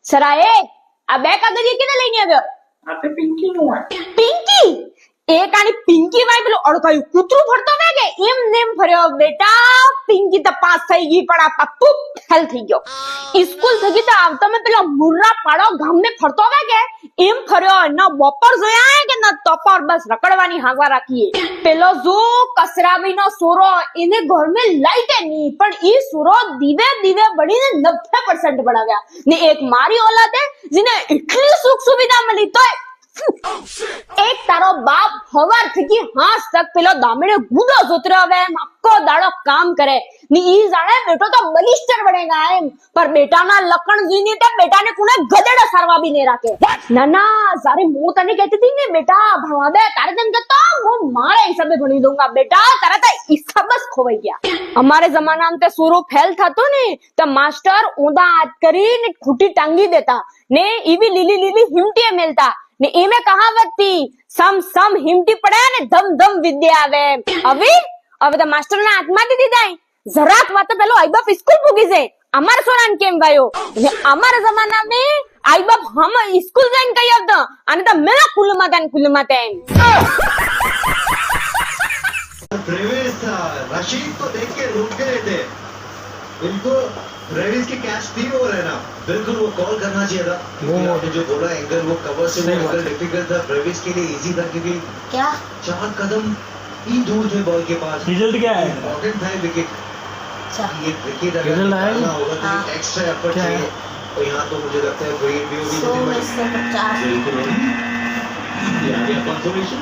સરાએ આ બે કાગળિયા કેને લઈને આવ્યો? આ તો પિંકી નું હોય. પિંકી એક આની પિંકી વાય પેલું અડકાયું કૂતરું ફરતો ને કે એમ નેમ ફર્યો બેટા. પિંકી તો પાસ થઈ ગઈ પણ આ પપ્પુ ફેલ થઈ ગયો. સ્કૂલ થઈ તો આવતા મે પેલા મુર્રા પાડો ગામને ફરતો આવે કે એમ ફર્યો. ન બપોર જોયા કે ન તપર બસ રકડવાની હાગવા રાખીએ. પેલો જો કસરાવીનો સોરો એને ઘર મે લાઈટે ની પણ ઈ સોરો દીવે દીવે બળીને 90% બનાવ્યા ને એક મારી ઓલાદે જેને એટલી સુખ સુવિધા મળી તોય એક તારો બાપ હવાર થકી હાસ તક પેલો દામણે ગુડો જોતરો હવે આખો દાડો કામ કરે ને ઈ જાણે બેટો તો બલિસ્ટર બનેગા એમ પર બેટાના લખણ જીની તે બેટાને કોને ગધેડો સારવા બી નહીં રાખે. ના ના સારી હું તને કહેતી હતી ને બેટા ભણવા દે તારે તેમ કહેતો હું મારા હિસાબે ભણી દઉંગા. બેટા તારા તો હિસાબ જ ખોવાઈ ગયા. અમારે જમાનામાં તે સુરો ફેલ થતો ને તો માસ્ટર ઊંધા હાથ કરીને ખૂટી ટાંગી દેતા ને ઈવી લીલી લીલી હિમટીએ મેલતા ને એમે કહાવત થી સમ સમ હિમટી પડે ને ધમ ધમ વિદ્યા આવે. હવે તો માસ્ટર ના હાથમાં દીધી જરાક વાત પેલો આઈબાપ સ્કૂલ પૂગી જાય. અમારા સોરાન કેમ ગયો ને અમારા જમાનામાં આઈબાપ હમ સ્કૂલ જઈને કઈ આવતો અને તો મેલા કુલમાં તેમ प्रवेश था रशीद को देख के रुक गए थे. उनको प्रवेश की कैच थी वो रहना बिल्कुल वो कॉल करना चाहिए था. क्योंकि आपने जो बोला एंगल वो कवर से वो एंगल डिफिकल्ट था. प्रवेश के लिए इजी था क्योंकि क्या 4 कदम ही दूर थे बॉल के पास. रिजल्ट क्या है? इम्पोर्टेंट था विकेट. अच्छा ये विकेट अगर निकालना होगा तो एक्स्ट्रा एफर्ट चाहिए और यहाँ तो मुझे लगता है कोई भी होगी 100 में से 50 बिल्कुल. ये आ गया कंफर्मेशन.